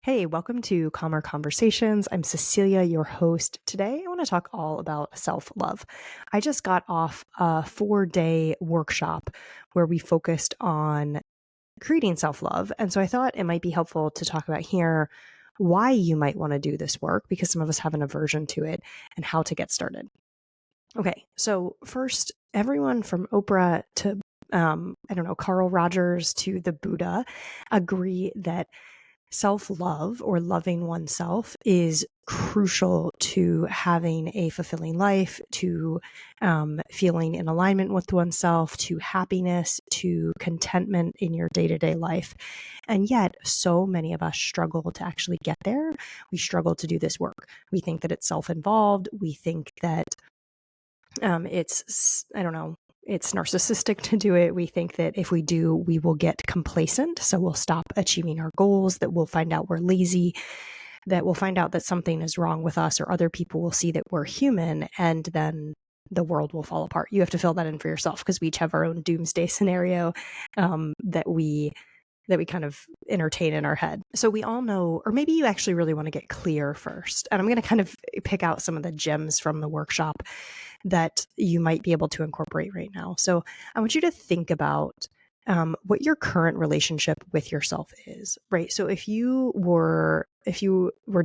Hey, welcome to Calmer Conversations. I'm Cecilia, your host. Today, I want to talk all about self love. I just got off a 4-day workshop where we focused on creating self love. And so I thought it might be helpful to talk about here why you might want to do this work, because some of us have an aversion to it, and how to get started. Okay, so first, everyone from Oprah to Carl Rogers to the Buddha agree that self-love or loving oneself is crucial to having a fulfilling life, to feeling in alignment with oneself, to happiness, to contentment in your day-to-day life. And yet, so many of us struggle to actually get there. We struggle to do this work. We think that it's self-involved. We think that it's narcissistic to do it. We think that if we do, we will get complacent. So we'll stop achieving our goals, that we'll find out we're lazy, that we'll find out that something is wrong with us, or other people will see that we're human, and then the world will fall apart. You have to fill that in for yourself, because we each have our own doomsday scenario that we kind of entertain in our head. So we all know, or maybe you actually really want to get clear first. And I'm going to kind of pick out some of the gems from the workshop that you might be able to incorporate right now. So I want you to think about what your current relationship with yourself is, right? So if you were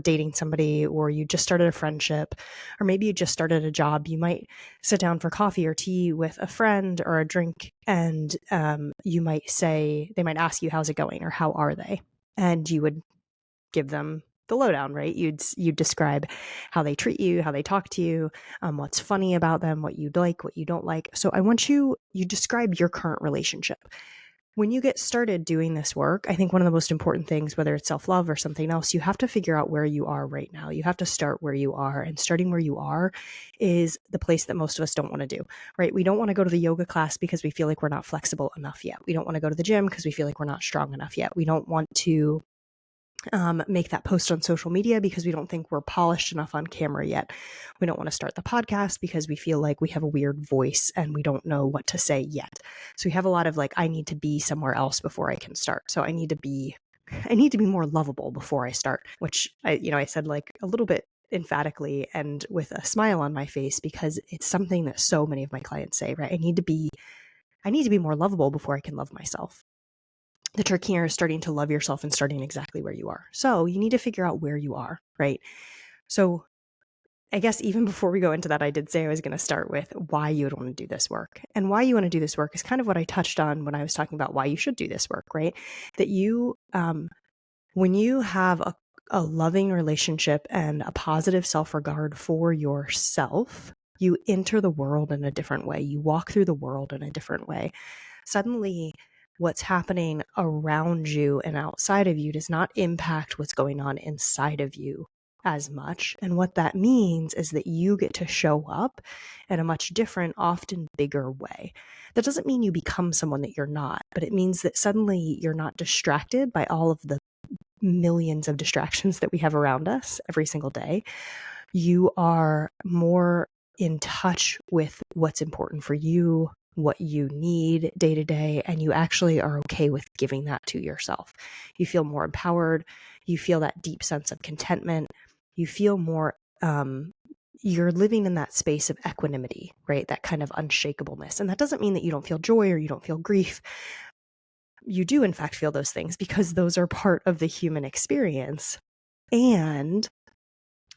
dating somebody, or you just started a friendship, or maybe you just started a job, you might sit down for coffee or tea with a friend or a drink, and they might ask you, how's it going, or how are they? And you would give them the lowdown, right? You'd describe how they treat you, how they talk to you, what's funny about them, what you like, what you don't like. So I want you describe your current relationship. When you get started doing this work, I think one of the most important things, whether it's self-love or something else, you have to figure out where you are right now. You have to start where you are, and starting where you are is the place that most of us don't want to do, right? We don't want to go to the yoga class because we feel like we're not flexible enough yet. We don't want to go to the gym because we feel like we're not strong enough yet. We don't want to make that post on social media because we don't think we're polished enough on camera yet. We don't want to start the podcast because we feel like we have a weird voice and we don't know what to say yet. So we have a lot of I need to be somewhere else before I can start. So I need to be more lovable before I start, which I said a little bit emphatically and with a smile on my face, because it's something that so many of my clients say, right? I need to be more lovable before I can love myself. The trick here is starting to love yourself and starting exactly where you are. So you need to figure out where you are, right? So I guess even before we go into that, I did say I was going to start with why you would want to do this work. And why you want to do this work is kind of what I touched on when I was talking about why you should do this work, right? That you, when you have a loving relationship and a positive self-regard for yourself, you enter the world in a different way. You walk through the world in a different way. Suddenly, what's happening around you and outside of you does not impact what's going on inside of you as much. And what that means is that you get to show up in a much different, often bigger way. That doesn't mean you become someone that you're not, but it means that suddenly you're not distracted by all of the millions of distractions that we have around us every single day. You are more in touch with what's important for you, what you need day to day, and you actually are okay with giving that to yourself. You feel more empowered. You feel that deep sense of contentment. You feel more, you're living in that space of equanimity, right? That kind of unshakableness. And that doesn't mean that you don't feel joy or you don't feel grief. You do, in fact, feel those things, because those are part of the human experience. And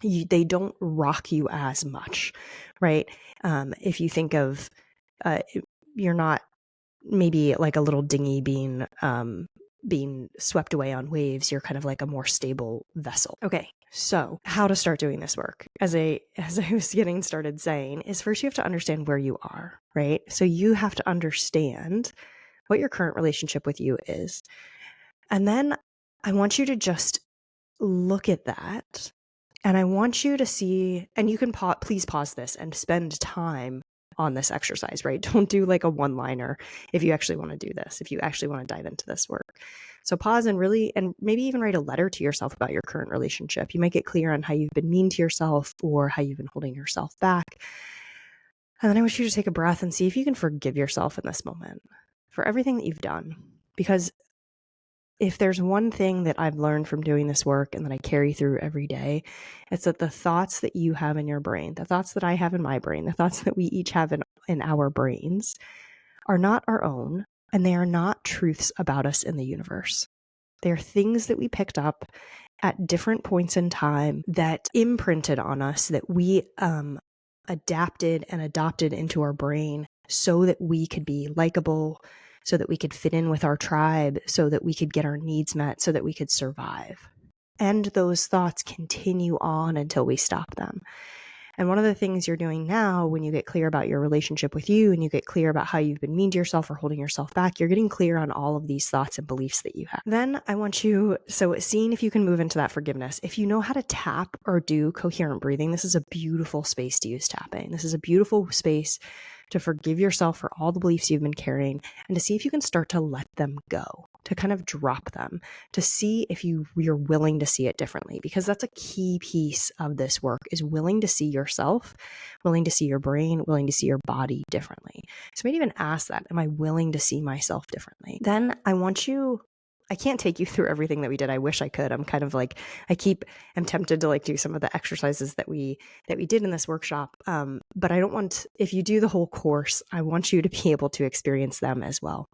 they don't rock you as much, right? If you think of, you're not maybe like a little dinghy being swept away on waves. You're kind of like a more stable vessel. Okay, so how to start doing this work, as I was getting started saying, is first you have to understand where you are, right? So you have to understand what your current relationship with you is. And then I want you to just look at that. And I want you to see, and you can please pause this and spend time on this exercise, right? Don't do like a one-liner if you actually want to do this, if you actually want to dive into this work. So pause and maybe even write a letter to yourself about your current relationship. You might get clear on how you've been mean to yourself or how you've been holding yourself back. And then I want you to take a breath and see if you can forgive yourself in this moment for everything that you've done. Because if there's one thing that I've learned from doing this work and that I carry through every day, it's that the thoughts that you have in your brain, the thoughts that I have in my brain, the thoughts that we each have in our brains are not our own, and they are not truths about us in the universe. They're things that we picked up at different points in time that imprinted on us, that we adapted and adopted into our brain so that we could be likable, so that we could fit in with our tribe, so that we could get our needs met, so that we could survive. And those thoughts continue on until we stop them. And one of the things you're doing now when you get clear about your relationship with you and you get clear about how you've been mean to yourself or holding yourself back, you're getting clear on all of these thoughts and beliefs that you have. Then I want you, seeing if you can move into that forgiveness. If you know how to tap or do coherent breathing, this is a beautiful space to use tapping. This is a beautiful space to forgive yourself for all the beliefs you've been carrying and to see if you can start to let them go, to kind of drop them, to see if you're willing to see it differently, because that's a key piece of this work, is willing to see yourself, willing to see your brain, willing to see your body differently. So maybe even ask that, am I willing to see myself differently? Then I can't take you through everything that we did. I wish I could. I'm kind of like, I'm tempted to like do some of the exercises that we did in this workshop. But I don't want, if you do the whole course, I want you to be able to experience them as well.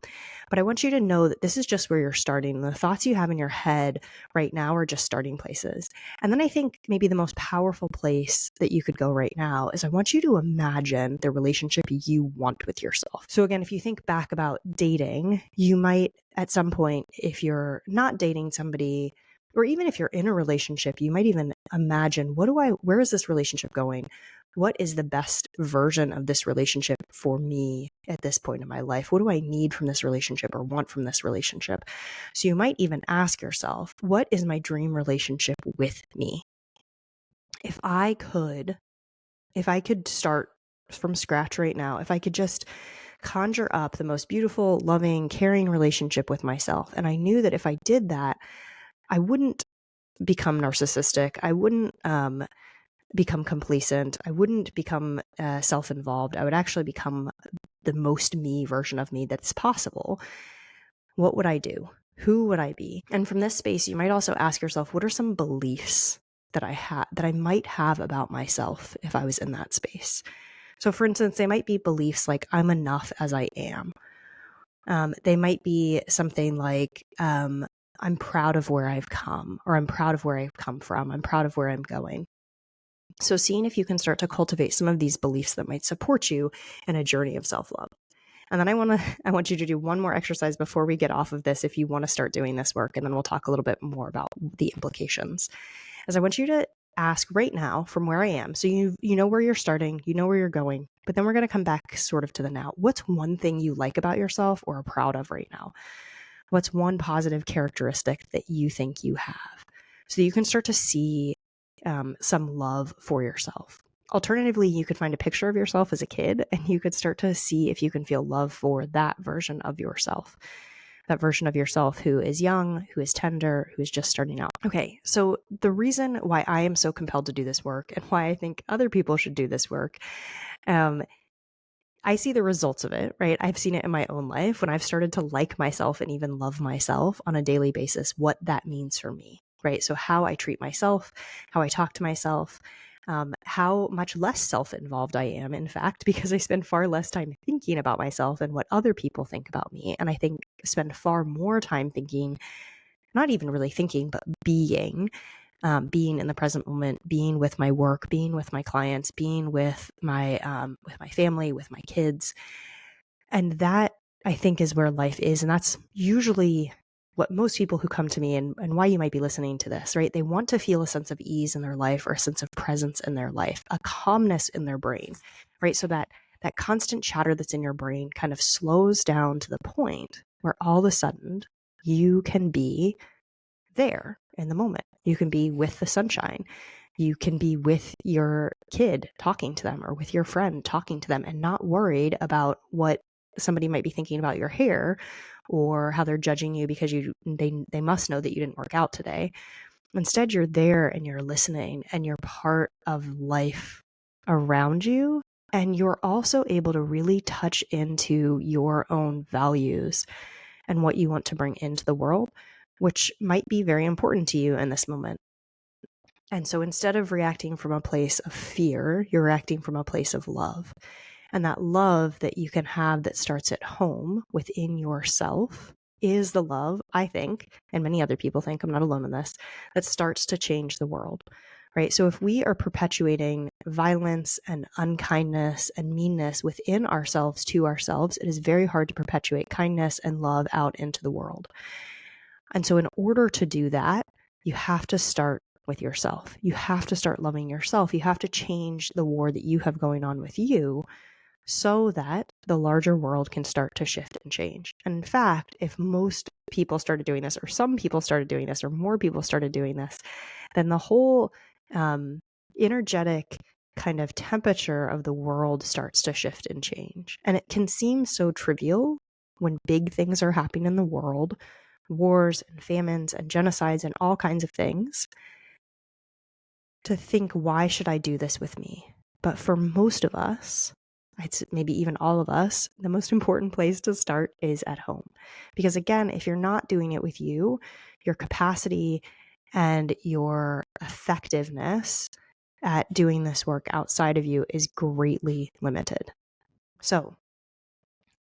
But I want you to know that this is just where you're starting. The thoughts you have in your head right now are just starting places. And then I think maybe the most powerful place that you could go right now is I want you to imagine the relationship you want with yourself. So again, if you think back about dating, you might at some point, if you're not dating somebody, or even if you're in a relationship, you might even imagine, where is this relationship going? What is the best version of this relationship for me at this point in my life? What do I need from this relationship or want from this relationship? So you might even ask yourself, what is my dream relationship with me? If I could start from scratch right now, if I could just conjure up the most beautiful, loving, caring relationship with myself, and I knew that if I did that, I wouldn't become narcissistic. I wouldn't become complacent. I wouldn't become self-involved. I would actually become the most me version of me that's possible. What would I do? Who would I be? And from this space, you might also ask yourself, what are some beliefs that I might have about myself if I was in that space? So for instance, they might be beliefs like I'm enough as I am. They might be something like I'm proud of where I've come, or I'm proud of where I've come from. I'm proud of where I'm going. So seeing if you can start to cultivate some of these beliefs that might support you in a journey of self-love. And then I want you to do one more exercise before we get off of this if you want to start doing this work, and then we'll talk a little bit more about the implications. As I want you to ask right now from where I am. So you know where you're starting, you know where you're going, but then we're going to come back sort of to the now. What's one thing you like about yourself or are proud of right now? What's one positive characteristic that you think you have? So you can start to see some love for yourself. Alternatively, you could find a picture of yourself as a kid and you could start to see if you can feel love for that version of yourself. That version of yourself who is young, who is tender, who is just starting out. Okay, so the reason why I am so compelled to do this work and why I think other people should do this work, I see the results of it, right? I've seen it in my own life when I've started to like myself and even love myself on a daily basis, what that means for me, right? So how I treat myself, how I talk to myself, how much less self-involved I am, in fact, because I spend far less time thinking about myself and what other people think about me. And I think spend far more time thinking, not even really thinking, but being in the present moment, being with my work, being with my clients, being with my family, with my kids. And that, I think, is where life is. And that's usually what most people who come to me and why you might be listening to this, right? They want to feel a sense of ease in their life or a sense of presence in their life, a calmness in their brain, right? So that constant chatter that's in your brain kind of slows down to the point where all of a sudden you can be there in the moment. You can be with the sunshine. You can be with your kid talking to them, or with your friend talking to them, and not worried about what somebody might be thinking about your hair or how they're judging you because they must know that you didn't work out today. Instead, you're there and you're listening and you're part of life around you. And you're also able to really touch into your own values and what you want to bring into the world which might be very important to you in this moment. And so instead of reacting from a place of fear, you're reacting from a place of love. And that love that you can have that starts at home within yourself is the love, I think, and many other people think, I'm not alone in this, that starts to change the world, right? So if we are perpetuating violence and unkindness and meanness within ourselves to ourselves, it is very hard to perpetuate kindness and love out into the world. And so in order to do that, you have to start with yourself. You have to start loving yourself. You have to change the war that you have going on with you so that the larger world can start to shift and change. And in fact, if most people started doing this, or some people started doing this, or more people started doing this, then the whole energetic kind of temperature of the world starts to shift and change. And it can seem so trivial when big things are happening in the world, wars and famines and genocides and all kinds of things, to think, why should I do this with me? But for most of us, maybe even all of us, the most important place to start is at home. Because again, if you're not doing it with you, your capacity and your effectiveness at doing this work outside of you is greatly limited. So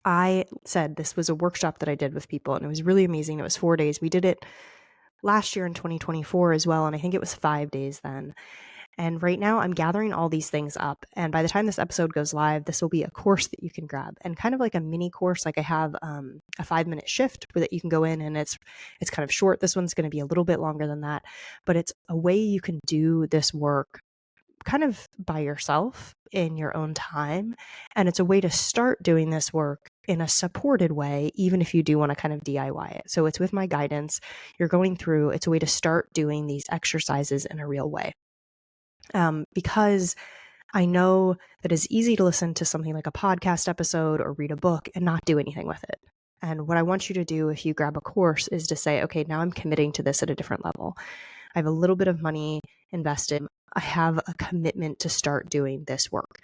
I said this was a workshop that I did with people, and it was really amazing. It was 4 days. We did it last year in 2024 as well, and I think it was 5 days then. And right now I'm gathering all these things up. And by the time this episode goes live, this will be a course that you can grab, and kind of like a mini course. Like I have a 5-minute shift where that you can go in, and it's kind of short. This one's going to be a little bit longer than that, but it's a way you can do this work kind of by yourself in your own time. And it's a way to start doing this work in a supported way, even if you do want to kind of DIY it. So it's with my guidance. You're going through, it's a way to start doing these exercises in a real way. Because I know that it's easy to listen to something like a podcast episode or read a book and not do anything with it. And what I want you to do if you grab a course is to say, okay, now I'm committing to this at a different level. I have a little bit of money invested. I have a commitment to start doing this work.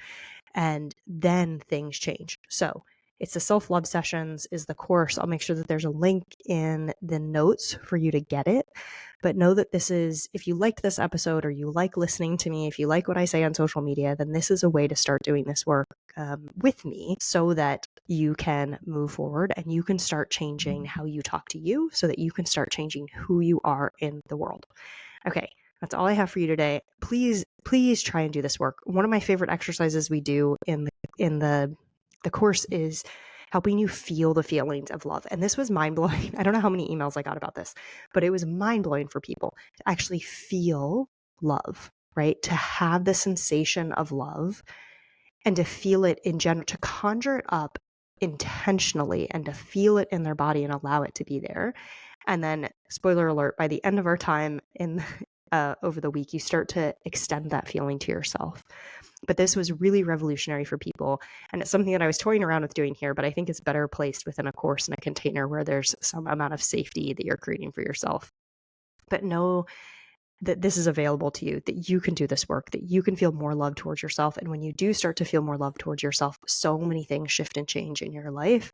And then things change. So it's the self-love sessions is the course. I'll make sure that there's a link in the notes for you to get it. But know that this is, if you liked this episode or you like listening to me, if you like what I say on social media, then this is a way to start doing this work with me so that you can move forward and you can start changing how you talk to you so that you can start changing who you are in the world. Okay. That's all I have for you today. Please try and do this work. One of my favorite exercises we do in the course is helping you feel the feelings of love. And this was mind-blowing. I don't know how many emails I got about this, but it was mind-blowing for people to actually feel love, right? To have the sensation of love and to feel it in general, to conjure it up intentionally and to feel it in their body and allow it to be there. And then, spoiler alert, by the end of our time over the week, you start to extend that feeling to yourself. But this was really revolutionary for people. And it's something that I was toying around with doing here, but I think it's better placed within a course in a container where there's some amount of safety that you're creating for yourself. But know that this is available to you, that you can do this work, that you can feel more love towards yourself. And when you do start to feel more love towards yourself, so many things shift and change in your life.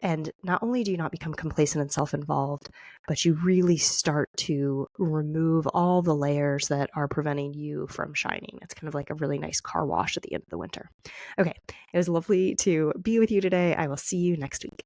And not only do you not become complacent and self-involved, but you really start to remove all the layers that are preventing you from shining. It's kind of like a really nice car wash at the end of the winter. Okay, it was lovely to be with you today. I will see you next week.